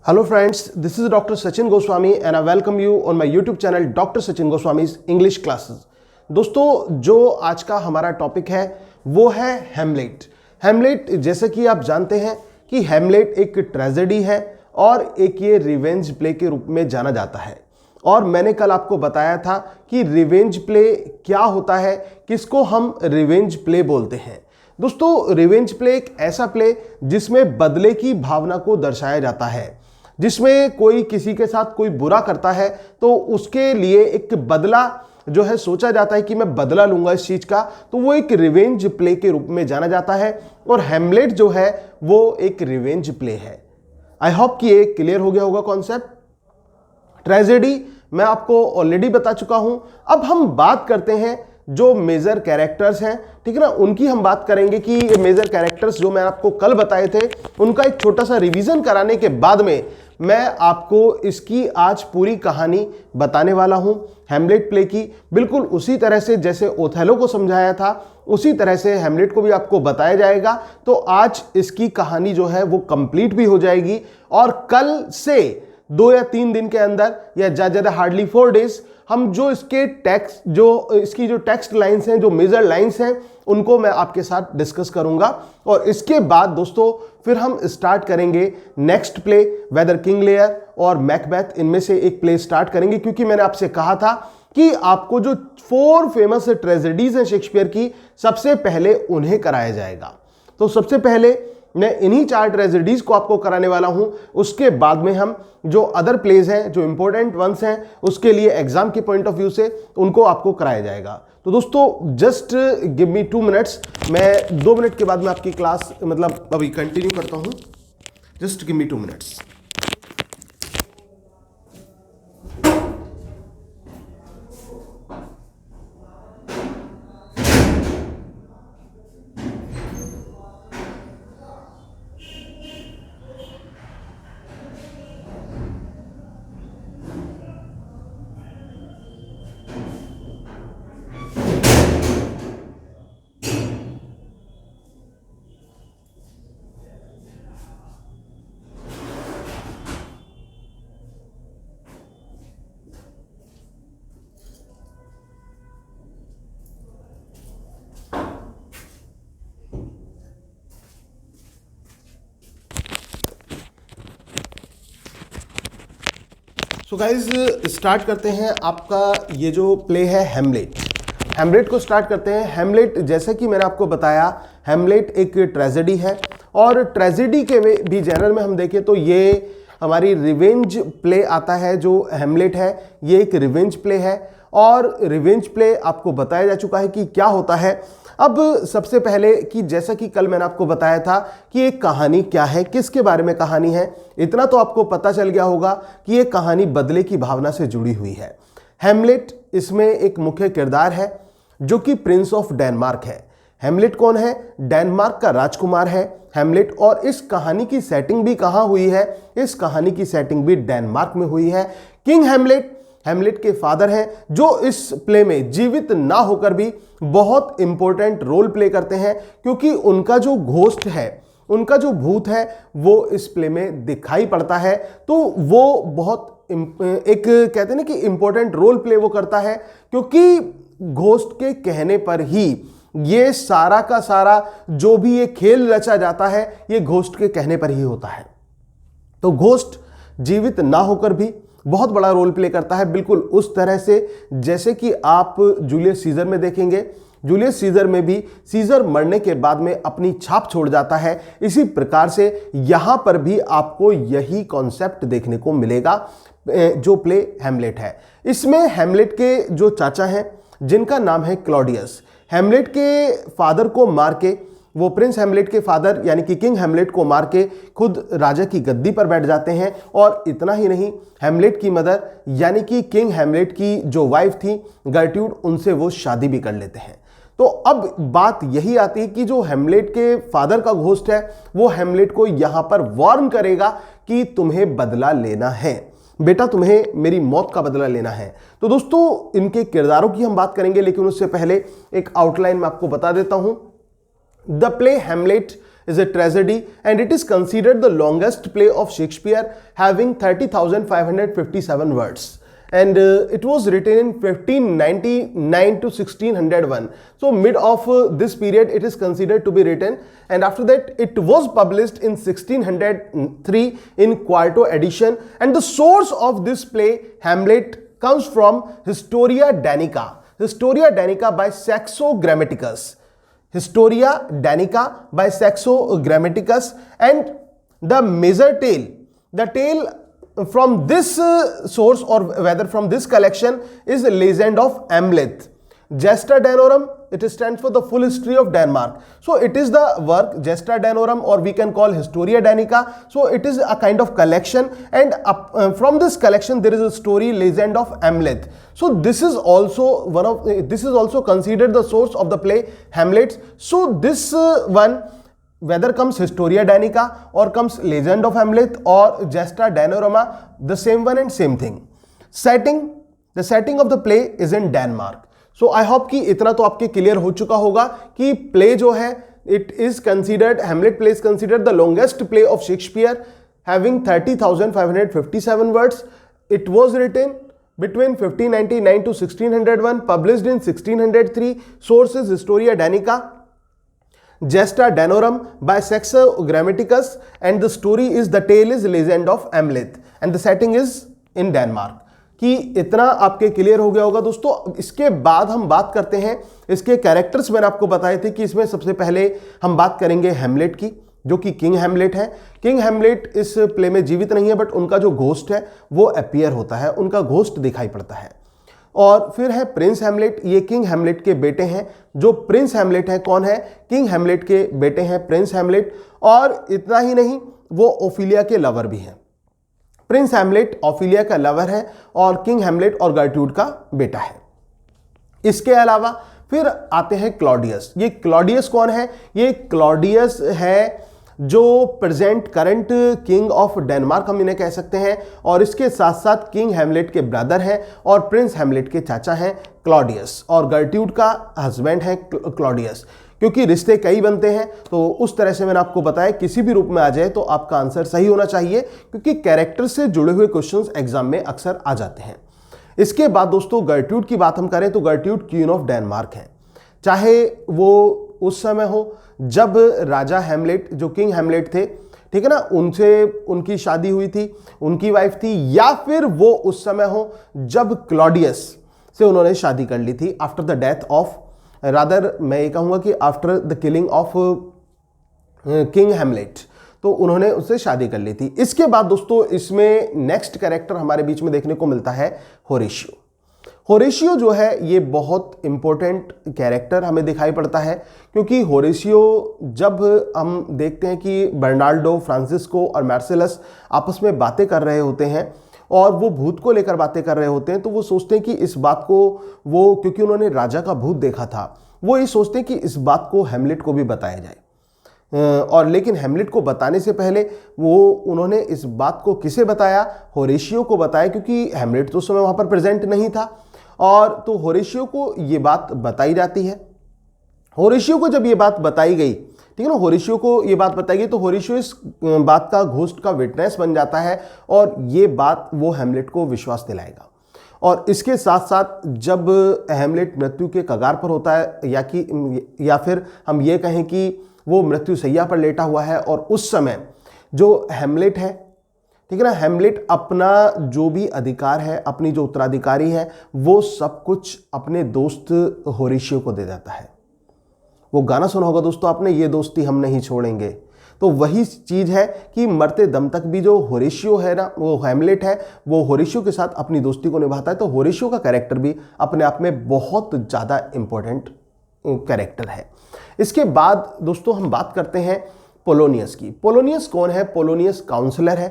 Hello friends, this is Dr. Sachin Goswami and I welcome you on my YouTube channel Dr. Sachin Goswami's English Classes। दोस्तों जो आज का हमारा topic है वो है हैमलेट। हैमलेट जैसे कि आप जानते हैं कि हैमलेट एक ट्रेजेडी है और एक ये रिवेंज प्ले के रूप में जाना जाता है। और मैंने कल आपको बताया था कि रिवेंज प्ले क्या होता है, किसको हम रिवेंज प्ले बोलते हैं। दोस्तों रिवेंज प्ले एक ऐसा प्ले जिसमें बदले की भावना को दर्शाया जाता है, जिसमें कोई किसी के साथ कोई बुरा करता है तो उसके लिए एक बदला जो है सोचा जाता है कि मैं बदला लूंगा इस चीज का, तो वो एक रिवेंज प्ले के रूप में जाना जाता है। और हैमलेट जो है वो एक रिवेंज प्ले है। आई होप कि ये क्लियर हो गया होगा कॉन्सेप्ट। ट्रेजेडी मैं आपको ऑलरेडी बता चुका हूं। अब हम बात करते हैं जो मेजर कैरेक्टर्स हैं, ठीक है ना, उनकी हम बात करेंगे कि ये मेजर कैरेक्टर्स जो मैं आपको कल बताए थे उनका एक छोटा सा रिवीजन कराने के बाद में मैं आपको इसकी आज पूरी कहानी बताने वाला हूं हैमलेट प्ले की। बिल्कुल उसी तरह से जैसे ओथेलो को समझाया था उसी तरह से हैमलेट को भी आपको बताया जाएगा। तो आज इसकी कहानी जो है वो कंप्लीट भी हो जाएगी और कल से 2 या 3 दिन के अंदर या ज्यादा हार्डली 4 डेज हम जो इसके टेक्स्ट इसकी जो टेक्स्ट लाइंस हैं, जो मेजर लाइंस हैं, उनको मैं आपके साथ डिस्कस करूंगा। और इसके बाद दोस्तों फिर हम स्टार्ट करेंगे next play, whether King Lear और मैकबेथ, इनमें से एक प्ले स्टार्ट करेंगे। क्योंकि मैंने आपसे कहा था कि आपको जो 4 फेमस ट्रेजेडीज हैं शेक्सपियर की, सबसे पहले उन्हें कराया जाएगा। तो सबसे पहले मैं इन्हीं 4 ट्रेजेडीज को आपको कराने वाला हूं। उसके बाद में हम जो अदर प्लेज हैं, जो इंपॉर्टेंट वंस हैं, उसके लिए एग्जाम के पॉइंट ऑफ व्यू से उनको आपको कराया जाएगा। तो दोस्तों जस्ट गिव मी 2 मिनट्स, मैं 2 मिनट के बाद में आपकी क्लास अभी कंटिन्यू करता हूं। Just give me 2 minutes. So guys start करते हैं आपका ये जो प्ले है हैमलेट को स्टार्ट करते हैं। हैमलेट जैसे कि मैंने आपको बताया, हैमलेट एक ट्रेजेडी है और ट्रेजेडी के भी जनरल में हम देखें तो ये हमारी रिवेंज प्ले आता है। जो हैमलेट है ये एक रिवेंज प्ले है और रिवेंज प्ले आपको बताया जा चुका है कि क्या होता है। अब सबसे पहले कि जैसा कि कल मैंने आपको बताया था कि एक कहानी क्या है, किसके बारे में कहानी है, इतना तो आपको पता चल गया होगा कि ये कहानी बदले की भावना से जुड़ी हुई है। हैमलेट इसमें एक मुख्य किरदार है जो कि प्रिंस ऑफ डेनमार्क है। हैमलेट कौन है? डेनमार्क का राजकुमार है हैमलेट। और इस कहानी की सेटिंग भी कहां हुई है? इस कहानी की सेटिंग भी डेनमार्क में हुई है। किंग हैमलेट के फादर हैं जो इस प्ले में जीवित ना होकर भी बहुत इंपॉर्टेंट रोल प्ले करते हैं, क्योंकि उनका जो घोस्ट है, उनका जो भूत है, वो इस प्ले में दिखाई पड़ता है। तो वो बहुत एक कहते हैं ना कि इंपॉर्टेंट रोल प्ले वो करता है, क्योंकि घोस्ट के कहने पर ही ये सारा का सारा जो भी ये खेल रचा जाता है ये घोस्ट के कहने पर ही होता है। तो घोस्ट जीवित ना होकर भी बहुत बड़ा रोल प्ले करता है, बिल्कुल उस तरह से जैसे कि आप जूलियस सीजर में देखेंगे। जूलियस सीजर में भी सीजर मरने के बाद में अपनी छाप छोड़ जाता है। इसी प्रकार से यहां पर भी आपको यही कॉन्सेप्ट देखने को मिलेगा जो प्ले हैमलेट है। इसमें हैमलेट के जो चाचा हैं जिनका नाम है क्लॉडियस, हैमलेट के फादर को मार के, वो प्रिंस हैमलेट के फादर यानी कि किंग हैमलेट को मार के खुद राजा की गद्दी पर बैठ जाते हैं। और इतना ही नहीं, हैमलेट की मदर यानी कि किंग हैमलेट की जो वाइफ थी गर्ट्यूड, उनसे वो शादी भी कर लेते हैं। तो अब बात यही आती है कि जो हैमलेट के फादर का घोस्ट है वो हैमलेट को यहां पर वार्न करेगा कि तुम्हें बदला लेना है बेटा, तुम्हें मेरी मौत का बदला लेना है। तो दोस्तों इनके किरदारों की हम बात करेंगे, लेकिन उससे पहले एक आउटलाइन मैं आपको बता देता हूं। The play Hamlet is a tragedy and it is considered the longest play of Shakespeare, having 30,557 words. And it was written in 1599 to 1601. So mid of this period it is considered to be written, and after that it was published in 1603 in quarto edition. And the source of this play Hamlet comes from Historia Danica. Historia Danica by Saxo Grammaticus. Historia Danica by Saxo Grammaticus. And the major tale, the tale from this source, or whether from this collection, is the Legend of Hamlet. Gesta Danorum, it stands for the full history of Denmark. So it is the work Gesta Danorum, or we can call Historia Danica. So it is a kind of collection, and from this collection there is a story Legend of Hamlet. So this is also this is also considered the source of the play Hamlet. So this one, whether comes Historia Danica or comes Legend of Hamlet or Gesta Danorama, the same one and same thing. The setting of the play is in Denmark. So I hope कि इतना तो आपके clear हो चुका होगा कि play जो है it is considered, Hamlet play is considered the longest play of Shakespeare, having 30,557 words. It was written between 1599 to 1601, published in 1603. Sources Historia Danica, Gesta Danorum by Saxo Grammaticus, and the story is, the tale is Legend of Hamlet, and the setting is in Denmark. कि इतना आपके clear हो गया होगा दोस्तों। इसके बाद हम बात करते हैं इसके कैरेक्टर्स। मैंने आपको बताए थे कि इसमें सबसे पहले हम बात करेंगे हैमलेट की, जो कि किंग हैमलेट है। किंग हैमलेट इस प्ले में जीवित नहीं है, बट उनका जो घोस्ट है वो अपीयर होता है, उनका घोस्ट दिखाई पड़ता है। और फिर है प्रिंस हैमलेट, ये किंग हैमलेट के बेटे हैं। जो प्रिंस हैमलेट है कौन है? किंग हैमलेट के बेटे हैं प्रिंस हैमलेट। और इतना ही नहीं, वो ओफिलिया के लवर भी हैं। प्रिंस हैमलेट ओफिलिया का लवर है और किंग हैमलेट और गर्ट्रूड का बेटा है। इसके अलावा फिर आते हैं क्लॉडियस। ये क्लॉडियस कौन है? ये क्लॉडियस है जो present current king of Denmark हम इन्हें कह सकते हैं, और इसके साथ साथ किंग हैमलेट के ब्रदर हैं और प्रिंस हैमलेट के चाचा हैं क्लॉडियस, और गर्ट्रूड का हस्बैंड है क्लॉडियस। क्योंकि रिश्ते कई बनते हैं, तो उस तरह से मैंने आपको बताया किसी भी रूप में आ जाए तो आपका आंसर सही होना चाहिए, क्योंकि कैरेक्टर से जुड़े हुए क्वेश्चंस एग्जाम में अक्सर आ जाते हैं। इसके बाद दोस्तों गर्ट्रूड की बात हम करें तो गर्ट्रूड क्वीन ऑफ डेनमार्क है। चाहे वो उस समय हो जब राजा हैमलेट, जो किंग हैमलेट थे, ठीक है ना, उनसे उनकी शादी हुई थी, उनकी वाइफ थी, या फिर वो उस समय हो जब क्लॉडियस से उन्होंने शादी कर ली थी after the death of, rather मैं ये कहूँगा कि after the killing of king Hamlet, तो उन्होंने उससे शादी कर ली थी। इसके बाद दोस्तों इसमें नेक्स्ट कैरेक्टर हमारे बीच में देखने को मिलता है होरेशियो। होरेशियो जो है ये बहुत इंपॉर्टेंट कैरेक्टर हमें दिखाई पड़ता है, क्योंकि होरेशियो जब हम देखते हैं कि बर्नाल्डो, फ्रांसिस्को और मार्सेलस आपस में बातें कर रहे होते हैं और वो भूत को लेकर बातें कर रहे होते हैं, तो वो सोचते हैं कि इस बात को वो, क्योंकि उन्होंने राजा का भूत देखा था, वो ये सोचते हैं कि इस बात को हैमलेट को भी बताया जाए। और लेकिन हैमलेट को बताने से पहले उन्होंने इस बात को किसे बताया? होरेशियो को बताया, क्योंकि हैमलेट तो उस समय वहाँ पर प्रेजेंट नहीं था। और तो होरेशियो को ये बात बताई जाती है। होरेशियो को जब ये बात बताई गई, ठीक है ना, होरेशियो को ये बात बताई गई, तो होरेशियो इस बात का घोस्ट का विटनेस बन जाता है और ये बात वो हैमलेट को विश्वास दिलाएगा। और इसके साथ साथ जब हैमलेट मृत्यु के कगार पर होता है, या फिर हम ये कहें कि वो मृत्यु सैया पर लेटा हुआ है, और उस समय जो हैमलेट है, ठीक है ना, हैमलेट अपना जो भी अधिकार है, अपनी जो उत्तराधिकारी है, वो सब कुछ अपने दोस्त होरेशियो को दे देता है। वो गाना सुना होगा दोस्तों आपने, ये दोस्ती हम नहीं छोड़ेंगे। तो वही चीज़ है कि मरते दम तक भी जो होरेशियो है ना, वो हैमलेट है, वो होरेशियो के साथ अपनी दोस्ती को निभाता है। तो होरेशियो का कैरेक्टर भी अपने आप में बहुत ज़्यादा इंपॉर्टेंट कैरेक्टर है। इसके बाद दोस्तों हम बात करते हैं पोलोनियस की। पोलोनियस कौन है? पोलोनियस काउंसलर है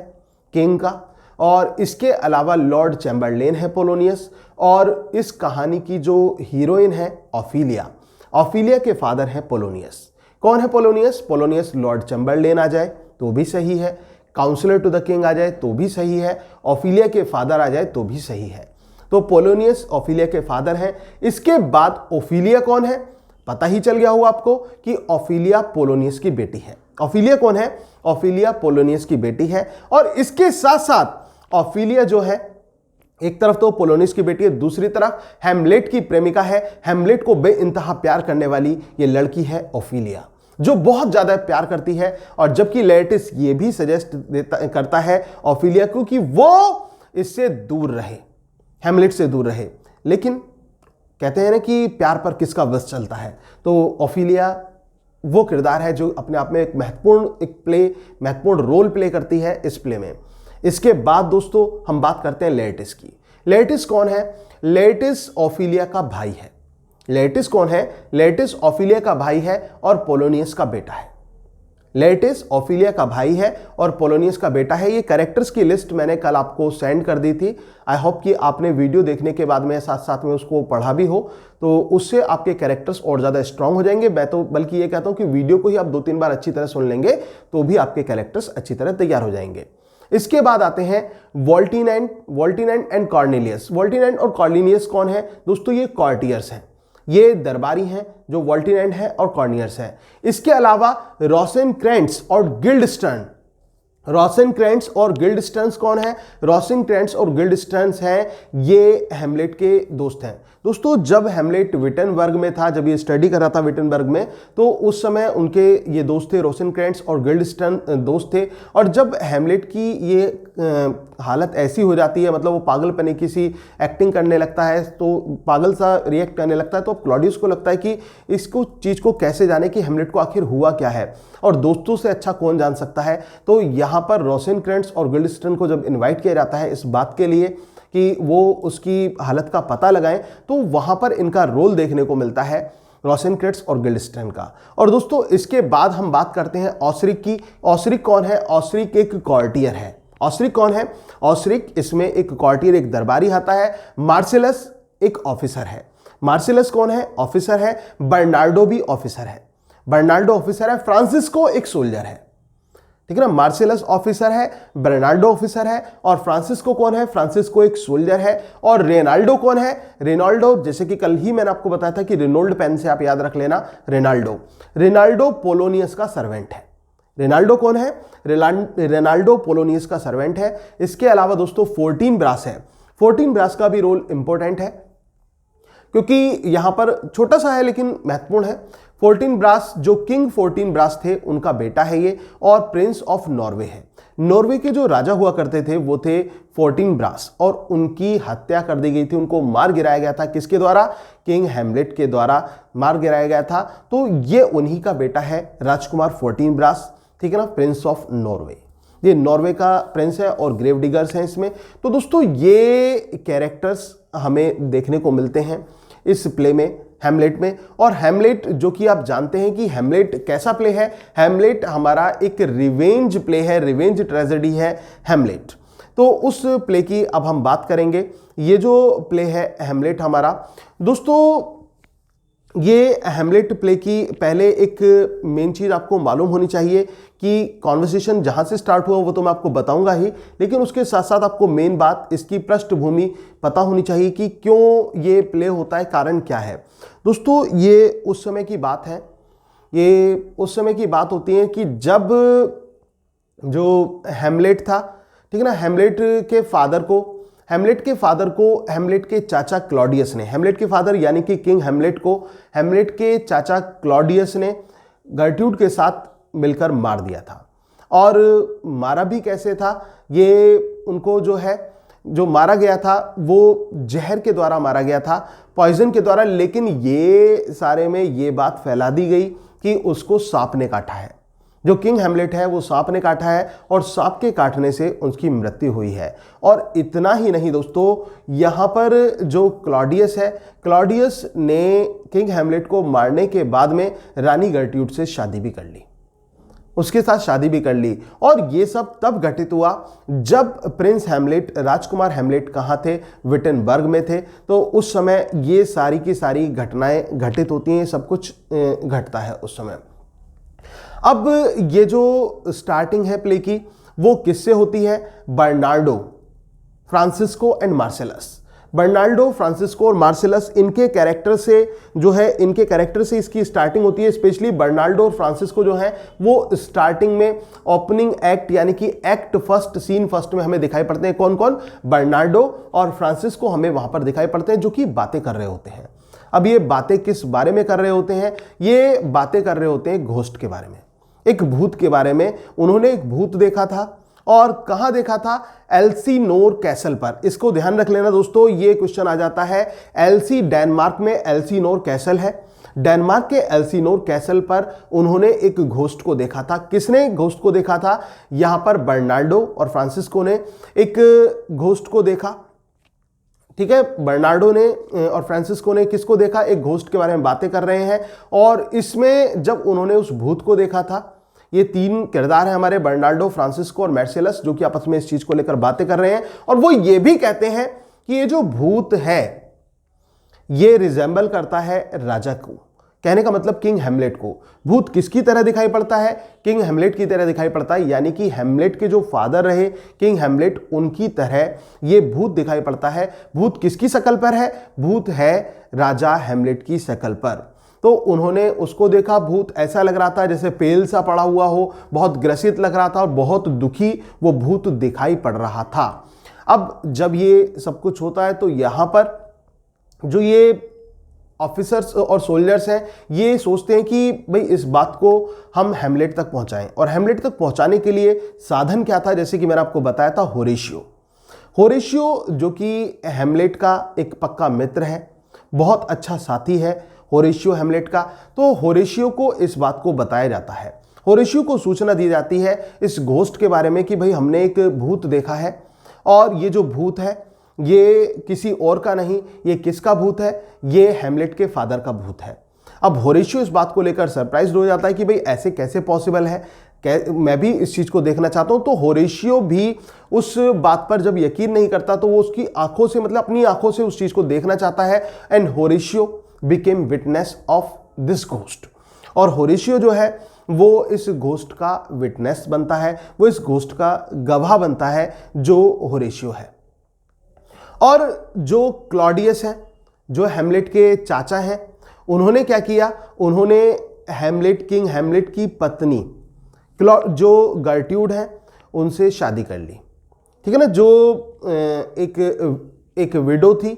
किंग का, और इसके अलावा लॉर्ड चैम्बरलेन है पोलोनियस। और इस कहानी की जो हीरोइन है ऑफिलिया, ऑफिलिया के फादर हैं पोलोनियस। कौन है पोलोनियस? पोलोनियस लॉर्ड चैम्बरलेन आ जाए तो भी सही है, काउंसलर टू द किंग आ जाए तो भी सही है, ऑफिलिया के फादर आ जाए तो भी सही है। तो पोलोनियस ऑफिलिया के फादर हैं। इसके बाद ओफिलिया कौन है? पता ही चल गया होगा आपको कि ओफिलिया पोलोनियस की बेटी है। ओफिलिया कौन है? ओफिलिया पोलोनियस की बेटी है। और इसके साथ साथ ओफिलिया जो है, एक तरफ तो पोलोनियस की बेटी है, दूसरी तरफ हैमलेट की प्रेमिका है। हैमलेट को बेइंतहा प्यार करने वाली ये लड़की है ओफिलिया, जो बहुत ज्यादा प्यार करती है। और जबकि लेटिस ये भी सजेस्ट करता है ओफिलिया को कि वो इससे दूर रहे, हैमलेट से दूर रहे। लेकिन कहते हैं ना कि प्यार पर किसका वश चलता है, तो ओफिलिया वो किरदार है जो अपने आप में एक महत्वपूर्ण रोल प्ले करती है इस प्ले में। इसके बाद दोस्तों हम बात करते हैं लेटिस की। लेटिस कौन है? लेटिस ओफिलिया का भाई है। लेटिस कौन है? लेटिस ओफिलिया का भाई है और पोलोनियस का बेटा है। लेटिस ओफिलिया का भाई है और पोलोनियस का बेटा है। ये कैरेक्टर्स की लिस्ट मैंने कल आपको सेंड कर दी थी। आई होप कि आपने वीडियो देखने के बाद में साथ साथ में उसको पढ़ा भी हो, तो उससे आपके कैरेक्टर्स और ज़्यादा स्ट्रांग हो जाएंगे। मैं तो बल्कि ये कहता हूँ कि वीडियो को ही आप 2-3 बार अच्छी तरह सुन लेंगे तो भी आपके कैरेक्टर्स अच्छी तरह तैयार हो जाएंगे। इसके बाद आते हैं वोल्टिनेंट एंड कॉर्नेलियस। वोल्टिनेंट और कॉर्नेलियस कौन है दोस्तों? ये कॉर्टियर्स हैं, ये दरबारी हैं जो वोल्टिनेंट है और कॉर्नियर्स है। इसके अलावा रोसेनक्रेंट्स और गिल्डस्टर्न। रोसेनक्रेंट्स और गिल्डस्टर्न्स कौन है? रोसेनक्रेंट्स और गिल्डस्टर्न्स हैं ये हैमलेट के दोस्त हैं। दोस्तों जब हैमलेट विटनबर्ग में था, जब ये स्टडी कर रहा था विटनबर्ग में, तो उस समय उनके ये दोस्त थे, रोसेनक्रेंट्स और गिल्डस्टर्न दोस्त थे। और जब हैमलेट की ये हालत ऐसी हो जाती है, मतलब वो पागलपने की सी एक्टिंग करने लगता है, तो पागल सा रिएक्ट करने लगता है, तो क्लॉडियस को लगता है कि इसको चीज़ को कैसे जाने कि हैमलेट को आखिर हुआ क्या है और दोस्तों से अच्छा कौन जान सकता है। तो यहाँ पर रोसेनक्रेंट्स और गिल्डस्टर्न को जब इन्वाइट किया जाता है इस बात के लिए कि वो उसकी हालत का पता लगाएं, तो वहाँ पर इनका रोल देखने को मिलता है रोसेनक्रेंट्स और गिल्डस्टर्न का। और दोस्तों इसके बाद हम बात करते हैं ऑसरिक की। ऑसरिक कौन है? ऑसरिक एक कॉर्टियर है। ऑसरिक कौन है? ऑसरिक इसमें एक कॉर्टियर, एक दरबारी आता है। मार्सेलस एक ऑफिसर है। मार्सेलस कौन है? ऑफिसर है। बर्नार्डो भी ऑफिसर है। बर्नार्डो ऑफिसर है। फ्रांसिस्को एक सोल्जर है, ठीक है ना। मार्सेलस ऑफिसर है, बर्नार्डो ऑफिसर है और फ्रांसिस्को कौन है? फ्रांसिस्को एक सोल्जर है। और रेनाल्डो कौन है? रेनाल्डो, जैसे कि कल ही मैंने आपको बताया था कि रेनोल्ड पेन से आप याद रख लेना, रेनाल्डो पोलोनियस का सर्वेंट है। रेनाल्डो कौन है? रेनाल्डो पोलोनियस का सर्वेंट है। इसके अलावा दोस्तों 14 ब्रास है। 14 ब्रास का भी रोल इंपॉर्टेंट है, क्योंकि यहां पर छोटा सा है लेकिन महत्वपूर्ण है। 14 ब्रास जो किंग 14 ब्रास थे उनका बेटा है ये, और प्रिंस ऑफ नॉर्वे है। नॉर्वे के जो राजा हुआ करते थे वो थे 14 ब्रास, और उनकी हत्या कर दी गई थी, उनको मार गिराया गया था। किसके द्वारा? किंग हैमलेट के द्वारा मार गिराया गया था। तो ये उन्हीं का बेटा है, राजकुमार 14 ब्रास, ठीक है ना, प्रिंस ऑफ नॉर्वे। ये नॉर्वे का प्रिंस है और ग्रेव डिगर्स हैं इसमें। तो दोस्तों ये कैरेक्टर्स हमें देखने को मिलते हैं इस प्ले में, हैमलेट में। और हैमलेट जो कि आप जानते हैं कि हैमलेट कैसा प्ले है? हैमलेट हमारा एक रिवेंज प्ले है, रिवेंज ट्रेजेडी है हैमलेट। तो उस प्ले की अब हम बात करेंगे। ये जो प्ले है हैमलेट हमारा, दोस्तों ये हैमलेट प्ले की पहले एक मेन चीज़ आपको मालूम होनी चाहिए कि कॉन्वर्सेशन जहाँ से स्टार्ट हुआ वो तो मैं आपको बताऊंगा ही, लेकिन उसके साथ साथ आपको मेन बात इसकी पृष्ठभूमि पता होनी चाहिए कि क्यों ये प्ले होता है, कारण क्या है। दोस्तों ये उस समय की बात है, ये उस समय की बात होती है कि जब जो हैमलेट था, ठीक है ना, हैमलेट के फादर को हैमलेट के चाचा क्लॉडियस ने, हैमलेट के फादर यानी कि किंग हैमलेट को हैमलेट के चाचा क्लॉडियस ने गर्ट्यूड के साथ मिलकर मार दिया था। और मारा भी कैसे था? ये उनको जो मारा गया था वो जहर के द्वारा मारा गया था, पॉइजन के द्वारा। लेकिन ये सारे में ये बात फैला दी गई कि उसको सांप ने काटा है। जो किंग हैमलेट है वो सांप ने काटा है और सांप के काटने से उसकी मृत्यु हुई है। और इतना ही नहीं दोस्तों, यहाँ पर जो क्लॉडियस है, क्लॉडियस ने किंग हैमलेट को मारने के बाद में रानी गर्ट्यूड से शादी भी कर ली, उसके साथ शादी भी कर ली। और ये सब तब घटित हुआ जब प्रिंस हैमलेट, राजकुमार हैमलेट कहाँ थे? विटनबर्ग में थे। तो उस समय ये सारी की सारी घटनाएं घटित होती हैं, सब कुछ घटता है उस समय। अब ये जो स्टार्टिंग है प्ले की वो किससे होती है? Bernardo, Francisco and Marcellus. Bernardo, Francisco और मार्सेलस, इनके कैरेक्टर से जो है, इनके कैरेक्टर से इसकी स्टार्टिंग होती है। स्पेशली बर्नाल्डो और फ्रांसिस्को जो है वो स्टार्टिंग में ओपनिंग एक्ट यानी कि एक्ट फर्स्ट, सीन फर्स्ट में हमें दिखाई पड़ते हैं। कौन कौन? बर्नाल्डो और फ्रांसिस्को हमें वहां पर दिखाई पड़ते हैं जो कि बातें कर रहे होते हैं। अब ये बातें किस बारे में कर रहे होते हैं? ये बातें कर रहे होते हैं घोस्ट के बारे में, एक भूत के बारे में। उन्होंने एक भूत देखा था और कहां देखा था? एल्सीनोर कैसल पर। इसको ध्यान रख लेना दोस्तों, ये क्वेश्चन आ जाता है। डेनमार्क में एल्सीनोर कैसल है। डेनमार्क के एल्सीनोर कैसल पर उन्होंने एक घोस्ट को देखा था। किसने घोस्ट को देखा था? यहां पर बर्नाल्डो और फ्रांसिस्को ने एक घोस्ट को देखा। ठीक है, बर्नार्डो ने और फ्रांसिस्को ने किसको देखा? एक घोस्ट के बारे में बातें कर रहे हैं। और इसमें जब उन्होंने उस भूत को देखा था, ये तीन किरदार हैं हमारे, बर्नाल्डो, फ्रांसिस्को और मार्सेलस, जो कि आपस में इस चीज को लेकर बातें कर रहे हैं। और वो ये भी कहते हैं कि ये जो भूत है ये रिजेंबल करता है राजा को। कहने का मतलब किंग हेमलेट को। भूत किसकी तरह दिखाई पड़ता है? किंग हेमलेट की तरह दिखाई पड़ता है, यानी कि हेमलेट के जो फादर रहे किंग हेमलेट, उनकी तरह ये भूत दिखाई पड़ता है। भूत किसकी शक्ल पर है? भूत है राजा हेमलेट की शक्ल पर। तो उन्होंने उसको देखा, भूत ऐसा लग रहा था जैसे पेल सा पड़ा हुआ हो, बहुत ग्रसित लग रहा था और बहुत दुखी वो भूत दिखाई पड़ रहा था। अब जब ये सब कुछ होता है तो यहां पर जो ये ऑफिसर्स और सोल्जर्स हैं ये सोचते हैं कि भाई इस बात को हम हेमलेट तक पहुंचाएं। और हेमलेट तक पहुंचाने के लिए साधन क्या था? जैसे कि मैंने आपको बताया था, होरेशियो। होरेशियो जो कि हेमलेट का एक पक्का मित्र है, बहुत अच्छा साथी है होरेशियो हेमलेट का। तो होरेशियो को इस बात को बताया जाता है, होरेशियो को सूचना दी जाती है इस घोस्ट के बारे में कि भाई हमने एक भूत देखा है और ये जो भूत है ये किसी और का नहीं, ये किसका भूत है? ये हेमलेट के फादर का भूत है। अब होरेशियो इस बात को लेकर सरप्राइज हो जाता है कि भाई ऐसे कैसे पॉसिबल है, मैं भी इस चीज को देखना चाहता हूं। तो होरेशियो भी उस बात पर जब यकीन नहीं करता तो वो उसकी आंखों से, मतलब अपनी आंखों से उस चीज को देखना चाहता है। And Horatio became witness of this ghost. और होरेशियो जो है वो इस घोस्ट का विटनेस बनता है, वो इस घोस्ट का गवाह बनता है जो होरेशियो है। और जो क्लॉडियस है, जो हेमलेट के चाचा हैं, उन्होंने क्या किया? उन्होंने हेमलेट, किंग हेमलेट की पत्नी जो गर्ट्यूड है उनसे शादी कर ली। ठीक है ना, जो एक विडो थी।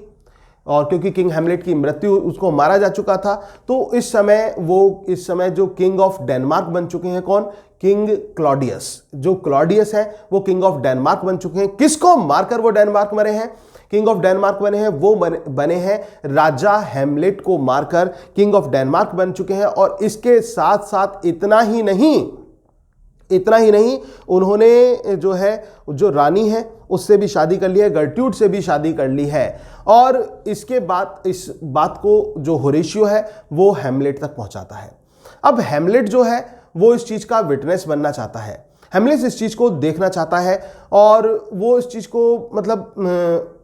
और क्योंकि किंग हेमलेट की मृत्यु, उसको मारा जा चुका था, तो इस समय जो किंग ऑफ डेनमार्क बन चुके हैं। कौन? King Claudius. जो क्लॉडियस है वो किंग ऑफ डेनमार्क बन चुके हैं। किसको मारकर वो डेनमार्क मरे हैं? किंग ऑफ डेनमार्क बने हैं, वो बने हैं राजा हेमलेट को मारकर किंग ऑफ डेनमार्क बन चुके हैं। और इसके साथ साथ इतना ही नहीं, उन्होंने जो है, जो रानी है उससे भी शादी कर ली है, गर्ट्यूड से भी शादी कर ली है। और इसके बाद इस बात को जो होरेशियो है वो हेमलेट तक पहुंचाता है। अब हेमलेट जो है वो इस चीज का विटनेस बनना चाहता है, हेमलेट इस चीज को देखना चाहता है और वो इस चीज को मतलब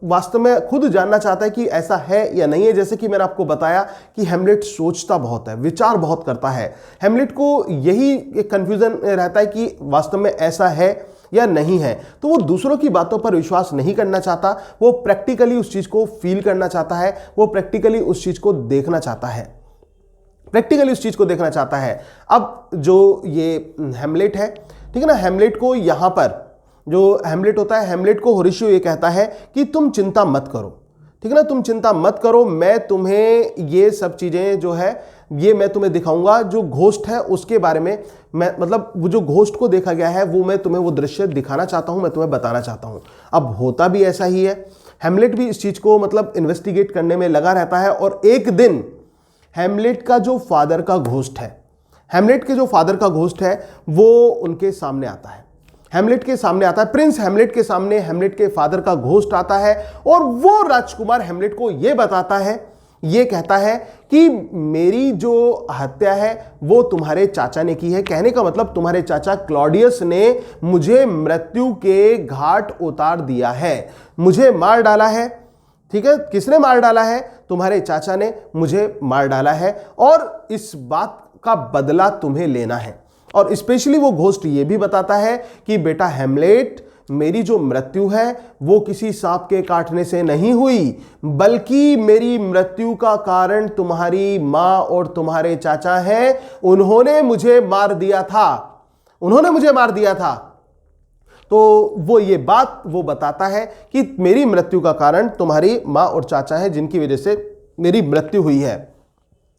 वास्तव में खुद जानना चाहता है कि ऐसा है या नहीं है। जैसे कि मैंने आपको बताया कि हेमलेट सोचता बहुत है, विचार बहुत करता है। हेमलेट को यही एक कंफ्यूजन रहता है कि वास्तव में ऐसा है या नहीं है। तो वो दूसरों की बातों पर विश्वास नहीं करना चाहता, वो प्रैक्टिकली उस चीज को फील करना चाहता है, वो प्रैक्टिकली उस चीज को देखना चाहता है, प्रैक्टिकली उस चीज को देखना चाहता है। अब जो ये हेमलेट है, ठीक है ना, हेमलेट को यहां पर जो हेमलेट होता है, हेमलेट को होरेशियो ये कहता है कि तुम चिंता मत करो, ठीक है ना, तुम चिंता मत करो, मैं तुम्हें ये सब चीजें जो है ये मैं तुम्हें दिखाऊंगा। जो घोस्ट है उसके बारे में मैं, मतलब वो जो घोस्ट को देखा गया है वो मैं तुम्हें वो दृश्य दिखाना चाहता हूं, मैं तुम्हें बताना चाहता हूं। अब होता भी ऐसा ही है, हेमलेट भी इस चीज को मतलब इन्वेस्टिगेट करने में लगा रहता है। और एक दिन हेमलेट का जो फादर का घोस्ट है, हेमलेट के जो फादर का घोस्ट है वो उनके सामने आता है, हेमलेट के सामने आता है, प्रिंस हेमलेट के सामने हेमलेट के फादर का घोस्ट आता है। और वो राजकुमार हेमलेट को ये बताता है, ये कहता है कि मेरी जो हत्या है वो तुम्हारे चाचा ने की है। कहने का मतलब तुम्हारे चाचा क्लॉडियस ने मुझे मृत्यु के घाट उतार दिया है, मुझे मार डाला है। ठीक है, किसने मार डाला है? तुम्हारे चाचा ने मुझे मार डाला है और इस बात का बदला तुम्हें लेना है। और स्पेशली वो घोस्ट ये भी बताता है कि बेटा हेमलेट, मेरी जो मृत्यु है वो किसी सांप के काटने से नहीं हुई, बल्कि मेरी मृत्यु का कारण तुम्हारी मां और तुम्हारे चाचा हैं। उन्होंने मुझे मार दिया था, उन्होंने मुझे मार दिया था। तो वो ये बात वो बताता है कि मेरी मृत्यु का कारण तुम्हारी मां और चाचा है, जिनकी वजह से मेरी मृत्यु हुई है,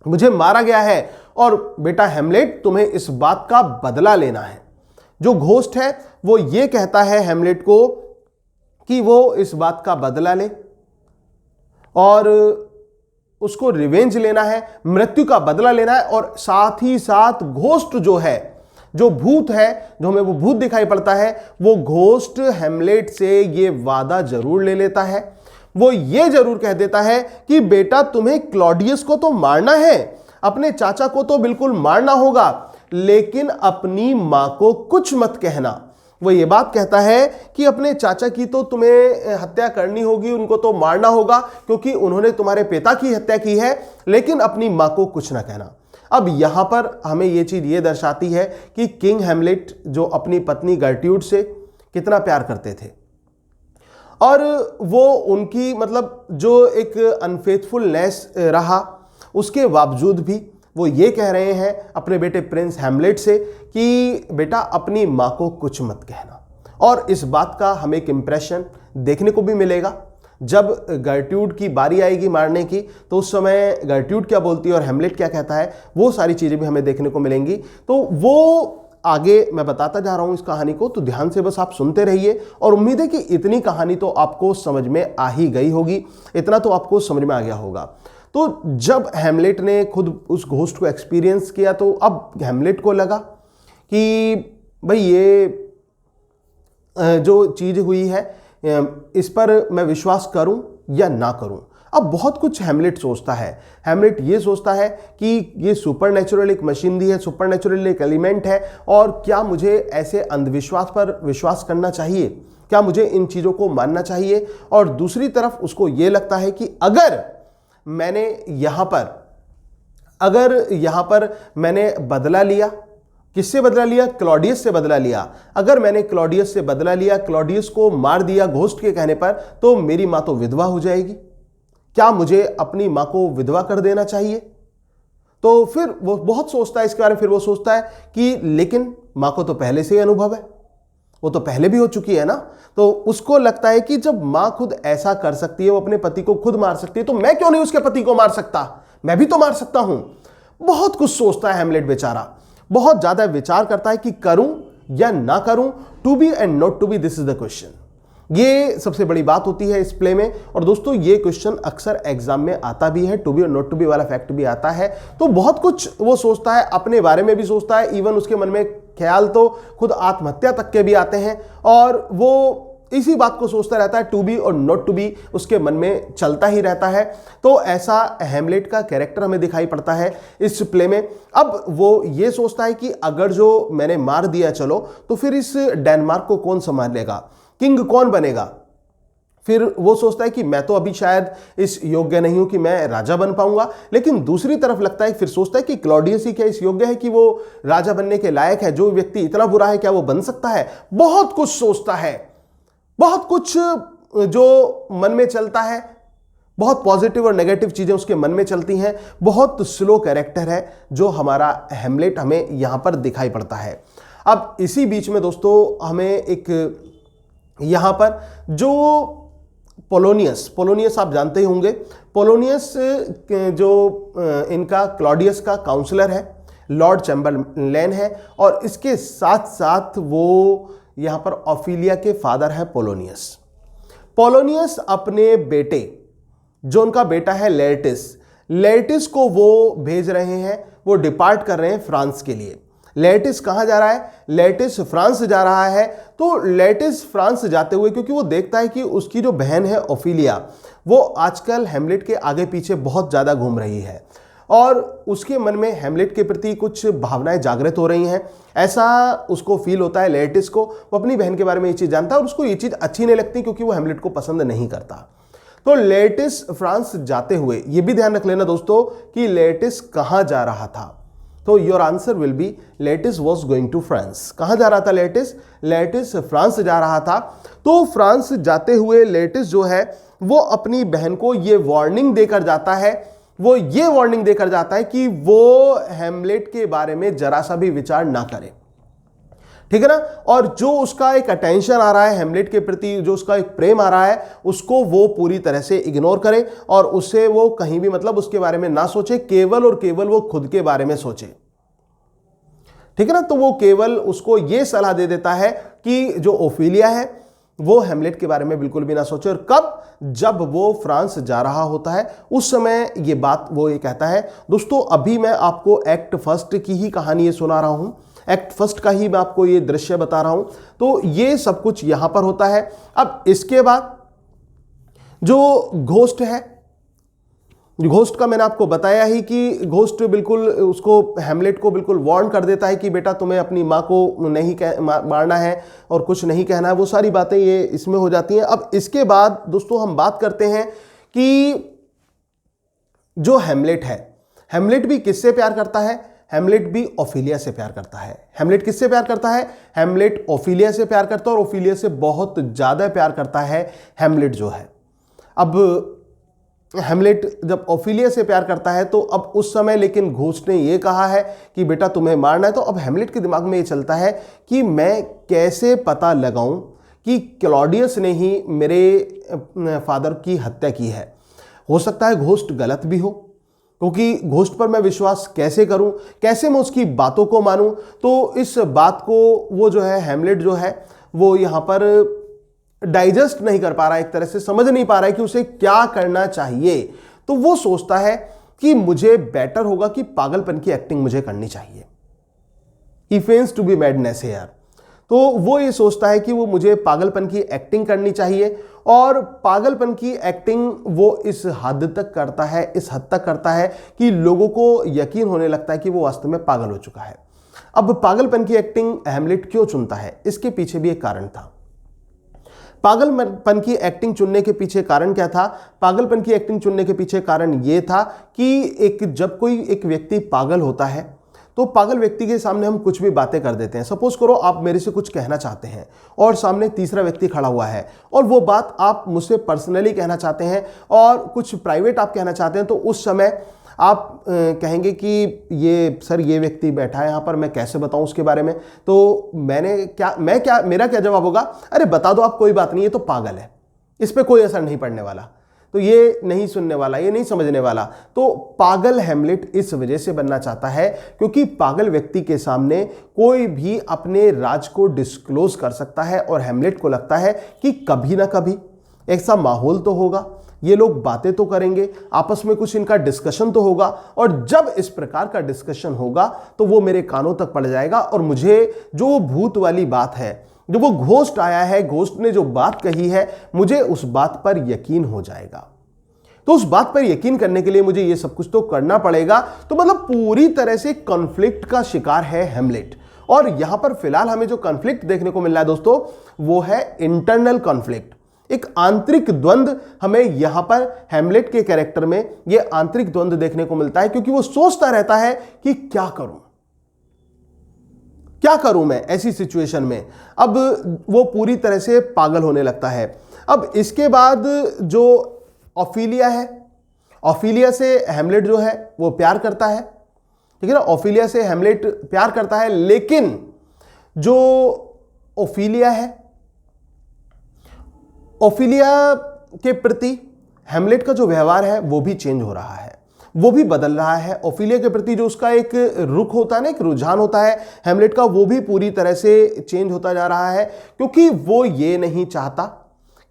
मुझे मारा गया है। और बेटा हैमलेट, तुम्हें इस बात का बदला लेना है। जो घोस्ट है वो ये कहता है हैमलेट को कि वो इस बात का बदला ले और उसको रिवेंज लेना है, मृत्यु का बदला लेना है। और साथ ही साथ घोस्ट जो है, जो भूत है, जो हमें वो भूत दिखाई पड़ता है, वो घोस्ट हैमलेट से ये वादा जरूर ले लेता है। वो ये जरूर कह देता है कि बेटा तुम्हें क्लॉडियस को तो मारना है, अपने चाचा को तो बिल्कुल मारना होगा, लेकिन अपनी मां को कुछ मत कहना। वो ये बात कहता है कि अपने चाचा की तो तुम्हें हत्या करनी होगी, उनको तो मारना होगा क्योंकि उन्होंने तुम्हारे पिता की हत्या की है, लेकिन अपनी मां को कुछ ना कहना। अब यहां पर हमें यह चीज ये दर्शाती है कि किंग हैमलेट जो अपनी पत्नी गर्ट्यूड से कितना प्यार करते थे, और वो उनकी मतलब जो एक अनफेथफुलनेस रहा, उसके बावजूद भी वो ये कह रहे हैं अपने बेटे प्रिंस हैमलेट से कि बेटा अपनी मां को कुछ मत कहना। और इस बात का हमें एक इंप्रेशन देखने को भी मिलेगा जब गर्ट्यूड की बारी आएगी मारने की, तो उस समय गर्ट्यूड क्या बोलती है और हैमलेट क्या कहता है, वो सारी चीजें भी हमें देखने को मिलेंगी। तो वो आगे मैं बताता जा रहा हूं इस कहानी को, तो ध्यान से बस आप सुनते रहिए। और उम्मीद है कि इतनी कहानी तो आपको समझ में आ ही गई होगी, इतना तो आपको समझ में आ गया होगा। तो जब हैमलेट ने खुद उस घोस्ट को एक्सपीरियंस किया, तो अब हैमलेट को लगा कि भाई ये जो चीज हुई है इस पर मैं विश्वास करूं या ना करूं। अब बहुत कुछ हैमलेट सोचता है। हैमलेट ये सोचता है कि ये सुपरनेचुरल एक मशीनरी है, सुपरनेचुरल एक एलिमेंट है, और क्या मुझे ऐसे अंधविश्वास पर विश्वास करना चाहिए, क्या मुझे इन चीज़ों को मानना चाहिए। और दूसरी तरफ उसको ये लगता है कि अगर मैंने यहाँ पर मैंने बदला लिया, किससे बदला लिया, क्लॉडियस से बदला लिया, अगर मैंने क्लॉडियस से बदला लिया, क्लॉडियस को मार दिया घोस्ट के कहने पर, तो मेरी मां तो विधवा हो जाएगी। क्या मुझे अपनी मां को विधवा कर देना चाहिए? तो फिर वो बहुत सोचता है इसके बारे में। फिर वो सोचता है कि लेकिन मां को तो पहले से ही अनुभव है, वो तो पहले भी हो चुकी है ना। तो उसको लगता है कि जब मां खुद ऐसा कर सकती है, वो अपने पति को खुद मार सकती है, तो मैं क्यों नहीं उसके पति को मार सकता, मैं भी तो मार सकता हूं। बहुत कुछ सोचता है हैमलेट बेचारा, बहुत ज्यादा विचार करता है कि करूं या ना करूं, to be and not to be, this is the question. ये सबसे बड़ी बात होती है इस प्ले में। और दोस्तों ये क्वेश्चन अक्सर एग्जाम में आता भी है, टू बी और नॉट टू बी वाला फैक्ट भी आता है। तो बहुत कुछ वो सोचता है, अपने बारे में भी सोचता है, इवन उसके मन में ख्याल तो खुद आत्महत्या तक के भी आते हैं, और वो इसी बात को सोचता रहता है, टू बी और नॉट टू बी उसके मन में चलता ही रहता है। तो ऐसा हैमलेट का कैरेक्टर हमें दिखाई पड़ता है इस प्ले में। अब वो ये सोचता है कि अगर जो मैंने मार दिया चलो, तो फिर इस डेनमार्क को कौन संभालेगा, किंग कौन बनेगा। फिर वो सोचता है कि मैं तो अभी शायद इस योग्य नहीं हूं कि मैं राजा बन पाऊंगा। लेकिन दूसरी तरफ लगता है, फिर सोचता है कि क्लॉडियस ही क्या इस योग्य है कि वो राजा बनने के लायक है, जो व्यक्ति इतना बुरा है क्या वो बन सकता है। बहुत कुछ सोचता है, बहुत कुछ जो मन में चलता है, बहुत पॉजिटिव और नेगेटिव चीजें उसके मन में चलती हैं। बहुत स्लो कैरेक्टर है जो हमारा हैमलेट हमें यहां पर दिखाई पड़ता है। अब इसी बीच में दोस्तों हमें एक यहां पर जो पोलोनियस आप जानते ही होंगे, पोलोनियस जो इनका क्लॉडियस का काउंसलर है, लॉर्ड चैम्बरलेन है, और इसके साथ साथ वो यहां पर ऑफिलिया के फादर है पोलोनियस अपने बेटे, जो उनका बेटा है लेटिस को वो भेज रहे हैं, वो डिपार्ट कर रहे हैं फ्रांस के लिए। लेटिस कहां जा रहा है, लेटिस फ्रांस जा रहा है। तो लेटिस फ्रांस जाते हुए, क्योंकि वो देखता है कि उसकी जो बहन है ऑफिलिया, वो आजकल हैमलेट के आगे पीछे बहुत ज्यादा घूम रही है, और उसके मन में हैमलेट के प्रति कुछ भावनाएं जागृत हो रही हैं, ऐसा उसको फील होता है लेटिस को। वो अपनी बहन के बारे में ये चीज जानता है और उसको ये चीज अच्छी नहीं लगती, क्योंकि वो हैमलेट को पसंद नहीं करता। तो लेटिस फ्रांस जाते हुए, ये भी ध्यान रख लेना दोस्तों कि लेटिस कहां जा रहा था, तो your answer will be Lettice was going to France. कहां जा रहा था लेटिस? लेटिस फ्रांस जा रहा था। तो फ्रांस जाते हुए लेटिस जो है वो अपनी बहन को ये वार्निंग देकर जाता है, वो ये वार्निंग देकर जाता है कि वो हैमलेट के बारे में जरा सा भी विचार ना करे, ठीक है ना। और जो उसका एक अटेंशन आ रहा है हैमलेट के प्रति, जो उसका एक प्रेम आ रहा है, उसको वो पूरी तरह से इग्नोर करे और उससे वो कहीं भी मतलब उसके बारे में ना सोचे, केवल और केवल वो खुद के बारे में सोचे, ठीक है ना। तो वो केवल उसको ये सलाह दे देता है कि जो ओफिलिया है वो हैमलेट के बारे में बिल्कुल भी ना सोचे। और कब? जब वो फ्रांस जा रहा होता है, उस समय ये बात वो ये कहता है। दोस्तों अभी मैं आपको एक्ट फर्स्ट की ही कहानी ये सुना रहा हूं, एक्ट फर्स्ट का ही मैं आपको ये दृश्य बता रहा हूं। तो ये सब कुछ यहां पर होता है। अब इसके बाद जो घोस्ट है, घोस्ट का मैंने आपको बताया ही कि घोस्ट बिल्कुल उसको हैमलेट को बिल्कुल वार्न कर देता है कि बेटा तुम्हें अपनी माँ को नहीं मारना है और कुछ नहीं कहना है, वो सारी बातें ये इसमें हो जाती हैं। अब इसके बाद दोस्तों हम बात करते हैं कि जो हैमलेट है, हैमलेट भी किससे प्यार करता है? हैमलेट भी ओफिलिया से प्यार करता है। हैमलेट किससे प्यार करता है? हैमलेट ओफिलिया से प्यार करता है और ओफिलिया से बहुत ज्यादा प्यार करता है हैमलेट जो है। अब हैमलेट जब ओफिलिया से प्यार करता है तो अब उस समय लेकिन घोस्ट ने ये कहा है कि बेटा तुम्हें मारना है। तो अब हैमलेट के दिमाग में ये चलता है कि मैं कैसे पता लगाऊं कि क्लॉडियस ने ही मेरे फादर की हत्या की है। हो सकता है घोस्ट गलत भी हो, क्योंकि घोस्ट पर मैं विश्वास कैसे करूं, कैसे मैं उसकी बातों को मानूं। तो इस बात को वो जो है हैमलेट जो है वो यहां पर डाइजेस्ट नहीं कर पा रहा है, एक तरह से समझ नहीं पा रहा है कि उसे क्या करना चाहिए। तो वो सोचता है कि मुझे बेटर होगा कि पागलपन की एक्टिंग मुझे करनी चाहिए। He feigns to be madness here। तो वो ये सोचता है कि वो मुझे पागलपन की एक्टिंग करनी चाहिए और पागलपन की एक्टिंग वो इस हद तक करता है, इस हद तक करता है कि लोगों को यकीन होने लगता है कि वो वास्तव में पागल हो चुका है। अब पागलपन की एक्टिंग हैमलेट क्यों चुनता है? इसके पीछे भी एक कारण था। पागलपन की एक्टिंग चुनने के पीछे कारण क्या था? पागलपन की एक्टिंग चुनने के पीछे कारण यह था कि जब कोई एक व्यक्ति पागल होता है तो पागल व्यक्ति के सामने हम कुछ भी बातें कर देते हैं। सपोज करो आप मेरे से कुछ कहना चाहते हैं और सामने तीसरा व्यक्ति खड़ा हुआ है और वो बात आप मुझसे पर्सनली कहना चाहते हैं और कुछ प्राइवेट आप कहना चाहते हैं। तो उस समय आप कहेंगे कि ये सर ये व्यक्ति बैठा है यहाँ पर, मैं कैसे बताऊँ उसके बारे में। तो मेरा क्या जवाब होगा? अरे बता दो आप, कोई बात नहीं, ये तो पागल है, इस पर कोई असर नहीं पड़ने वाला, तो ये नहीं सुनने वाला, ये नहीं समझने वाला। तो पागल हैमलेट इस वजह से बनना चाहता है क्योंकि पागल व्यक्ति के सामने कोई भी अपने राज को डिस्क्लोज कर सकता है और हैमलेट को लगता है कि कभी ना कभी ऐसा माहौल तो होगा, ये लोग बातें तो करेंगे, आपस में कुछ इनका डिस्कशन तो होगा और जब इस प्रकार का डिस्कशन होगा तो वो मेरे कानों तक पड़ जाएगा और मुझे जो भूत वाली बात है, जो वो घोस्ट आया है, घोस्ट ने जो बात कही है, मुझे उस बात पर यकीन हो जाएगा। तो उस बात पर यकीन करने के लिए मुझे ये सब कुछ तो करना पड़ेगा। तो मतलब पूरी तरह से कॉन्फ्लिक्ट का शिकार है हैमलेट। और यहां पर फिलहाल हमें जो कॉन्फ्लिक्ट देखने को मिल रहा है दोस्तों, वो है इंटरनल कॉन्फ्लिक्ट। एक आंतरिक द्वंद्व हमें यहां पर हैमलेट के कैरेक्टर में ये आंतरिक द्वंद्व देखने को मिलता है, क्योंकि वो सोचता रहता है कि क्या करूं मैं ऐसी सिचुएशन में। अब वो पूरी तरह से पागल होने लगता है। अब इसके बाद जो ओफिलिया है, ओफिलिया से हैमलेट जो है वो प्यार करता है, ठीक है ना। ओफिलिया से हैमलेट प्यार करता है, लेकिन जो ओफिलिया है, ओफिलिया के प्रति हैमलेट का जो व्यवहार है वो भी चेंज हो रहा है, वो भी बदल रहा है। ओफिलिया के प्रति जो उसका एक रुख होता है ना, एक रुझान होता है हैमलेट का, वो भी पूरी तरह से चेंज होता जा रहा है, क्योंकि वो ये नहीं चाहता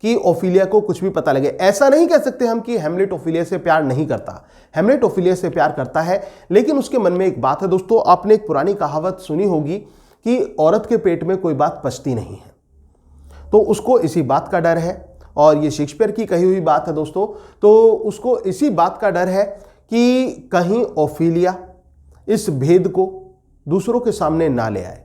कि ओफिलिया को कुछ भी पता लगे। ऐसा नहीं कह सकते हम कि हैमलेट ओफिलिया से प्यार नहीं करता, हैमलेट ओफिलिया से प्यार करता है, लेकिन उसके मन में एक बात है दोस्तों। आपने एक पुरानी कहावत सुनी होगी कि औरत के पेट में कोई बात पचती नहीं है, तो उसको इसी बात का डर है। और ये शेक्सपियर की कही हुई बात है दोस्तों। तो उसको इसी बात का डर है कि कहीं ओफिलिया इस भेद को दूसरों के सामने ना ले आए।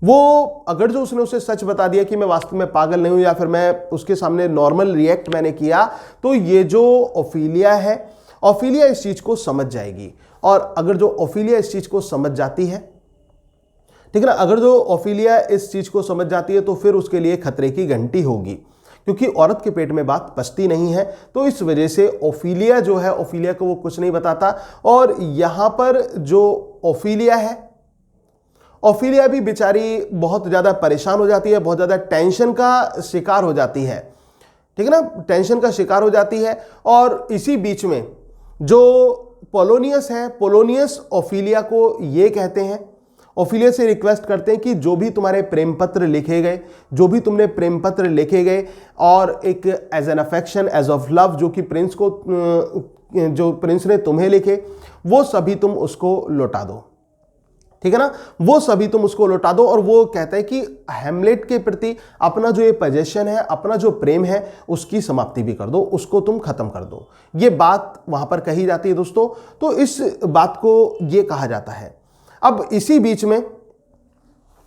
वो अगर जो उसने उसे सच बता दिया कि मैं वास्तव में पागल नहीं हूं, या फिर मैं उसके सामने नॉर्मल रिएक्ट मैंने किया, तो ये जो ओफिलिया है, ओफिलिया इस चीज को समझ जाएगी और अगर जो ओफिलिया इस चीज को समझ जाती है, ठीक है ना, अगर जो ओफिलिया इस चीज को समझ जाती है तो फिर उसके लिए खतरे की घंटी होगी, क्योंकि औरत के पेट में बात पचती नहीं है। तो इस वजह से ओफिलिया जो है, ओफिलिया को वो कुछ नहीं बताता। और यहां पर जो ओफिलिया है, ओफिलिया भी बेचारी बहुत ज्यादा परेशान हो जाती है, बहुत ज्यादा टेंशन का शिकार हो जाती है, ठीक है ना, टेंशन का शिकार हो जाती है। और इसी बीच में जो पोलोनियस है, पोलोनियस ओफिलिया को ये कहते हैं, ओफिलिया से रिक्वेस्ट करते हैं कि जो भी तुम्हारे प्रेम पत्र लिखे गए, जो भी तुमने प्रेम पत्र लिखे गए और एक age an affection, age of love, जो कि प्रिंस को, जो प्रिंस ने तुम्हें लिखे, वो सभी तुम उसको लौटा दो, ठीक है ना, वो सभी तुम उसको लौटा दो। और वो कहता है कि हैमलेट के प्रति अपना जो ये पोजेशन है, अपना जो प्रेम है, उसकी समाप्ति भी कर दो, उसको तुम खत्म कर दो। ये बात वहां पर कही जाती है दोस्तों। तो इस बात को ये कहा जाता है। अब इसी बीच में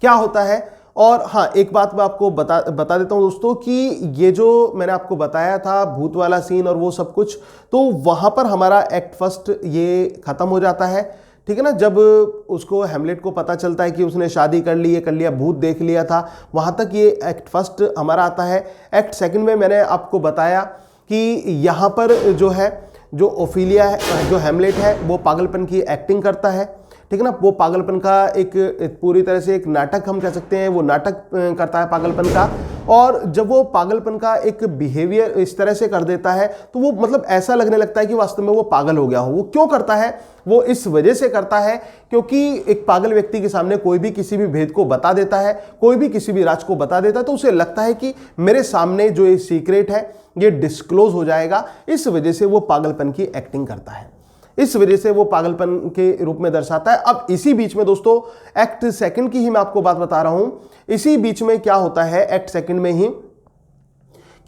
क्या होता है, और हाँ, एक बात मैं आपको बता देता हूं दोस्तों कि ये जो मैंने आपको बताया था भूत वाला सीन और वो सब कुछ, तो वहां पर हमारा एक्ट फर्स्ट ये खत्म हो जाता है, ठीक है ना। जब उसको हैमलेट को पता चलता है कि उसने शादी कर ली, ये कर लिया, भूत देख लिया था, वहां तक ये एक्ट फर्स्ट हमारा आता है। एक्ट सेकंड में मैंने आपको बताया कि यहाँ पर जो है, जो ओफिलिया है, जो हैमलेट है, वो पागलपन की एक्टिंग करता है, ठीक है ना। वो पागलपन का एक पूरी तरह से एक नाटक हम कह सकते हैं, वो नाटक करता है पागलपन का। और जब वो पागलपन का एक बिहेवियर इस तरह से कर देता है तो वो मतलब ऐसा लगने लगता है कि वास्तव में वो पागल हो गया हो। वो क्यों करता है? वो इस वजह से करता है क्योंकि एक पागल व्यक्ति के सामने कोई भी किसी भी भेद को बता देता है, कोई भी किसी भी राज को बता देता है, तो उसे लगता है कि मेरे सामने जो ये सीक्रेट है ये डिस्क्लोज हो जाएगा। इस वजह से वो पागलपन की एक्टिंग करता है, इस वजह से वो पागलपन के रूप में दर्शाता है। अब इसी बीच में दोस्तों एक्ट सेकंड की ही मैं आपको बात बता रहा हूं। इसी बीच में क्या होता है एक्ट सेकंड में ही,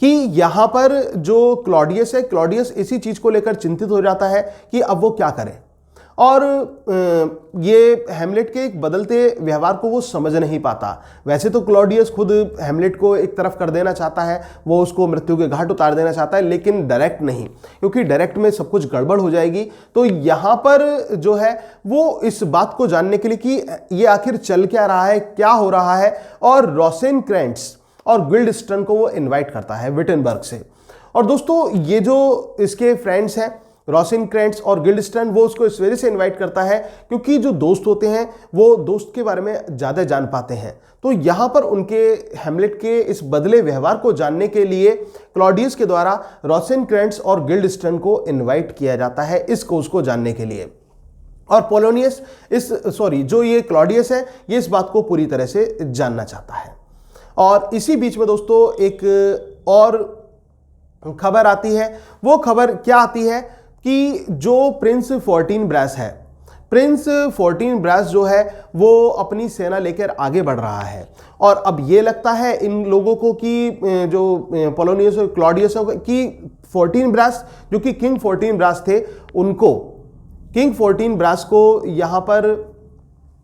कि यहां पर जो क्लॉडियस है, क्लॉडियस इसी चीज को लेकर चिंतित हो जाता है कि अब वो क्या करे। और ये हैमलेट के एक बदलते व्यवहार को वो समझ नहीं पाता। वैसे तो क्लॉडियस खुद हैमलेट को एक तरफ कर देना चाहता है, वो उसको मृत्यु के घाट उतार देना चाहता है, लेकिन डायरेक्ट नहीं, क्योंकि डायरेक्ट में सब कुछ गड़बड़ हो जाएगी। तो यहाँ पर जो है वो इस बात को जानने के लिए कि ये आखिर चल क्या रहा है, क्या हो रहा है, और रोसेनक्रेंट्स और गिल्डस्टर्न को वो इन्वाइट करता है विटेनबर्ग से। और दोस्तों ये जो इसके फ्रेंड्स हैं रोसेनक्रेंट्स और गिल्डस्टर्न, वो उसको इस वजह से इनवाइट करता है क्योंकि जो दोस्त होते हैं वो दोस्त के बारे में ज़्यादा जान पाते हैं। तो यहाँ पर उनके हैमलेट के इस बदले व्यवहार को जानने के लिए क्लॉडियस के द्वारा रोसेनक्रेंट्स और गिल्डस्टर्न को इनवाइट किया जाता है इसको उसको जानने के लिए। और पोलोनियस जो ये क्लॉडियस है ये इस बात को पूरी तरह से जानना चाहता है। और इसी बीच में दोस्तों एक और खबर आती है। वो खबर क्या आती है कि जो प्रिंस 14 ब्रास है, प्रिंस 14 ब्रास जो है वो अपनी सेना लेकर आगे बढ़ रहा है। और अब ये लगता है इन लोगों को कि जो पोलोनियस और क्लॉडियस की 14 ब्रास जो कि किंग 14 ब्रास थे, उनको किंग 14 ब्रास को यहाँ पर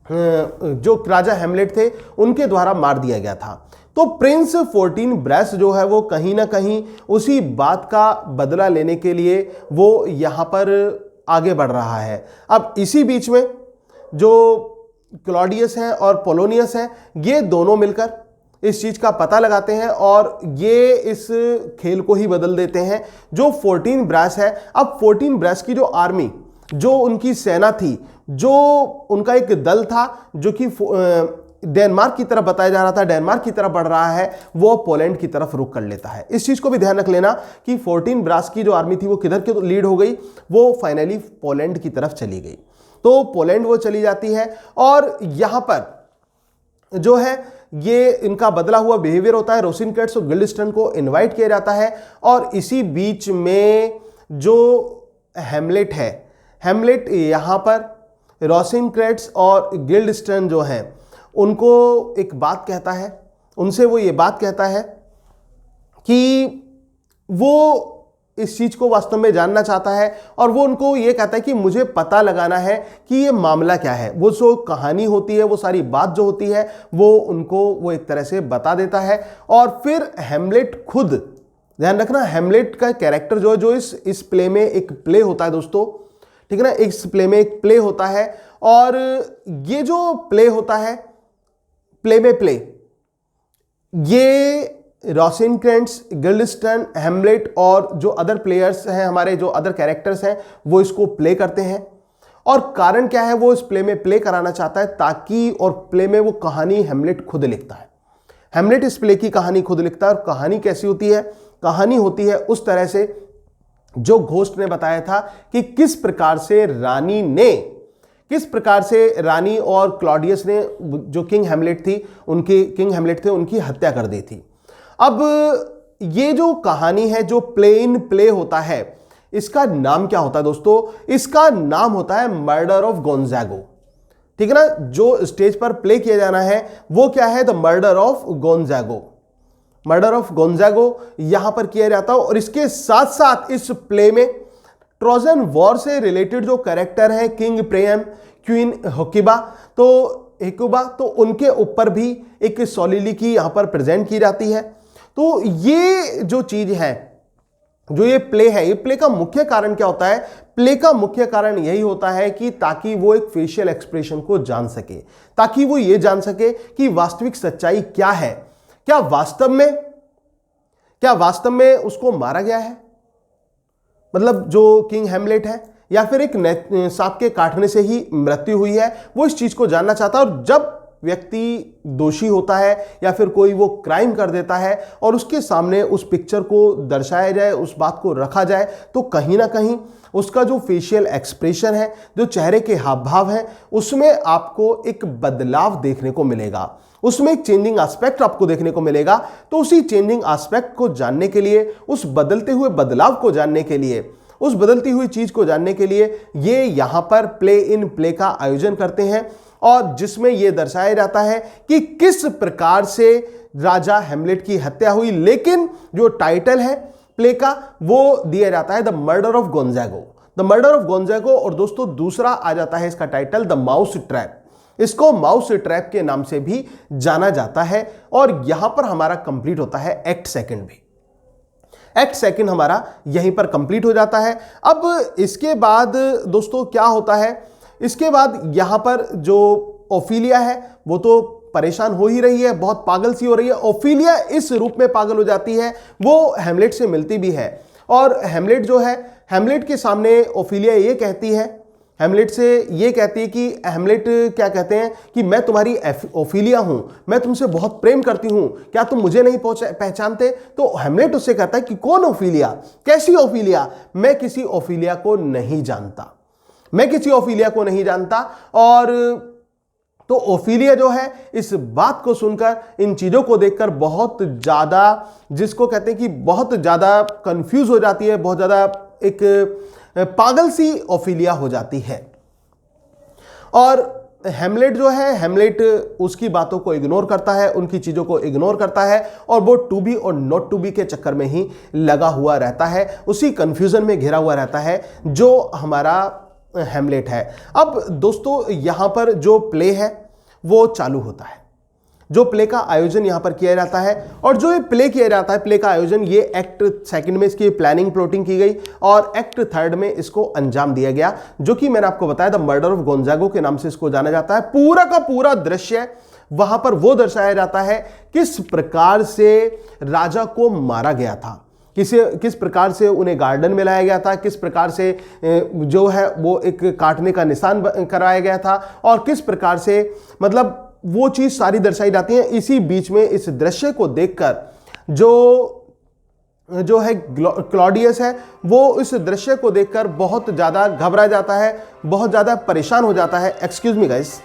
जो राजा हैमलेट थे उनके द्वारा मार दिया गया था। तो प्रिंस 14 ब्रास जो है वो कहीं ना कहीं उसी बात का बदला लेने के लिए वो यहाँ पर आगे बढ़ रहा है। अब इसी बीच में जो क्लॉडियस है और पोलोनियस है ये दोनों मिलकर इस चीज का पता लगाते हैं और ये इस खेल को ही बदल देते हैं। जो 14 ब्रास है, अब 14 ब्रास की जो आर्मी, जो उनकी सेना थी, जो उनका एक दल था जो कि डेनमार्क की तरफ बताया जा रहा था, डेनमार्क की तरफ बढ़ रहा है, वो पोलैंड की तरफ रुख कर लेता है। इस चीज को भी ध्यान रख लेना कि 14 ब्रास की जो आर्मी थी वो किधर की लीड हो गई, वो फाइनली पोलैंड की तरफ चली गई। तो पोलैंड वो चली जाती है और यहां पर जो है ये इनका बदला हुआ बिहेवियर होता है। रोसेनक्रेंट्स और गिल्डस्टर्न को इन्वाइट किया जाता है और इसी बीच में जो हैमलेट है, हैमलेट यहां पर रोसेनक्रेंट्स और गिल्डस्टर्न जो हैं उनको एक बात कहता है, उनसे वो ये बात कहता है कि वो इस चीज को वास्तव में जानना चाहता है और वो उनको ये कहता है कि मुझे पता लगाना है कि ये मामला क्या है। वो जो कहानी होती है, वो सारी बात जो होती है वो उनको वो एक तरह से बता देता है। और फिर हैमलेट खुद, ध्यान रखना हैमलेट का कैरेक्टर जो है, जो इस प्ले में एक प्ले होता है दोस्तों, ठीक है ना। इस प्ले में एक प्ले होता है और ये जो प्ले होता है, प्ले में प्ले, ये रोसेनक्रेंट्ज, गिल्डस्टन, हैमलेट और जो अदर प्लेयर्स हैं, हमारे जो अदर कैरेक्टर्स हैं, वो इसको प्ले करते हैं। और कारण क्या है, वो इस प्ले में प्ले कराना चाहता है ताकि, और प्ले में वो कहानी हैमलेट खुद लिखता है। हैमलेट इस प्ले की कहानी खुद लिखता है। और कहानी कैसी होती है, कहानी होती है उस तरह से जो घोस्ट ने बताया था कि किस प्रकार से रानी और क्लॉडियस ने, जो किंग हैमलेट थे, उनकी हत्या कर दी थी। अब ये जो कहानी है, जो प्ले इन प्ले होता है, इसका नाम क्या होता है दोस्तों? इसका नाम होता है मर्डर ऑफ गोंजागो। ठीक है ना। जो स्टेज पर प्ले किया जाना है वो क्या है? The murder of गोंजागो। Murder of गोंजागो यहां पर किया जाता है। और इसके साथ साथ इस प्ले में ट्रोजन वॉर से रिलेटेड जो कैरेक्टर है, किंग प्रेम, क्वीन हेकुबा, तो उनके ऊपर भी एक सोलिलिकी यहां पर प्रेजेंट की जाती है। तो ये जो चीज है, जो ये प्ले है, ये प्ले का मुख्य कारण क्या होता है? प्ले का मुख्य कारण यही होता है कि ताकि वो एक फेशियल एक्सप्रेशन को जान सके, ताकि वो ये जान सके कि वास्तविक सच्चाई क्या है। क्या वास्तव में उसको मारा गया है, मतलब जो किंग हैमलेट है, या फिर एक सांप के काटने से ही मृत्यु हुई है? वो इस चीज को जानना चाहता है। और जब व्यक्ति दोषी होता है या फिर कोई वो क्राइम कर देता है और उसके सामने उस पिक्चर को दर्शाया जाए, उस बात को रखा जाए, तो कहीं ना कहीं उसका जो फेशियल एक्सप्रेशन है, जो चेहरे के हाव भाव है, उसमें आपको एक बदलाव देखने को मिलेगा, उसमें एक चेंजिंग एस्पेक्ट आपको देखने को मिलेगा। तो उसी चेंजिंग एस्पेक्ट को जानने के लिए, उस बदलते हुए बदलाव को जानने के लिए, उस बदलती हुई चीज को जानने के लिए ये यहां पर प्ले इन प्ले का आयोजन करते हैं। और जिसमें यह दर्शाया जाता है कि किस प्रकार से राजा हैमलेट की हत्या हुई। लेकिन जो टाइटल है प्ले का, वो दिया जाता है the murder of गोंजागो, the murder of गोंजागो। और दोस्तों दूसरा आ जाता है इसका टाइटल द माउस ट्रैप। इसको माउस ट्रैप के नाम से भी जाना जाता है। और यहां पर हमारा कंप्लीट होता है एक्ट सेकंड भी। एक्ट सेकंड हमारा यहीं पर कंप्लीट हो जाता है। अब इसके बाद दोस्तों क्या होता है, इसके बाद यहां पर जो ओफिलिया है वो तो परेशान हो ही रही है, बहुत पागल सी हो रही है। ओफिलिया इस रूप में पागल हो जाती है, वो हैमलेट से मिलती भी है। और हैमलेट जो है, हैमलेट के सामने ओफिलिया ये कहती है, हैमलेट से ये कहती है कि हैमलेट क्या कहते हैं कि मैं तुम्हारी ओफिलिया हूं, मैं तुमसे बहुत प्रेम करती हूं, क्या तुम मुझे नहीं पहचानते? तो हैमलेट उससे कहता है कि कौन ओफिलिया, कैसी ओफिलिया? मैं किसी ओफिलिया को नहीं जानता, मैं किसी ओफिलिया को नहीं जानता। और तो ओफिलिया जो है इस बात को सुनकर, इन चीजों को देखकर बहुत ज्यादा, जिसको कहते हैं कि बहुत ज्यादा कंफ्यूज हो जाती है, बहुत ज्यादा एक पागल सी ओफिलिया हो जाती है। और हैमलेट जो है, हैमलेट उसकी बातों को इग्नोर करता है, उनकी चीजों को इग्नोर करता है और वो टू बी और नॉट टू बी के चक्कर में ही लगा हुआ रहता है, उसी कंफ्यूजन में घिरा हुआ रहता है जो हमारा हैमलेट है। अब दोस्तों यहां पर जो प्ले है वो चालू होता है, जो प्ले का आयोजन यहां पर किया जाता है। और जो ये प्ले किया जाता है, प्ले का आयोजन, ये एक्ट सेकंड में इसकी प्लानिंग प्लॉटिंग की गई और एक्ट थर्ड में इसको अंजाम दिया गया, जो कि मैंने आपको बताया द मर्डर ऑफ गोंजागो के नाम से इसको जाना जाता है। पूरा का पूरा दृश्य वहां पर वो दर्शाया जाता है किस प्रकार से राजा को मारा गया था, किस प्रकार से उन्हें गार्डन में लाया गया था, किस प्रकार से जो है वो एक काटने का निशान कराया गया था, और किस प्रकार से, मतलब वो चीज सारी दर्शाई जाती है। इसी बीच में इस दृश्य को देखकर जो है क्लॉडियस है, वो इस दृश्य को देखकर बहुत ज्यादा घबरा जाता है, बहुत ज्यादा परेशान हो जाता है। Excuse me guys.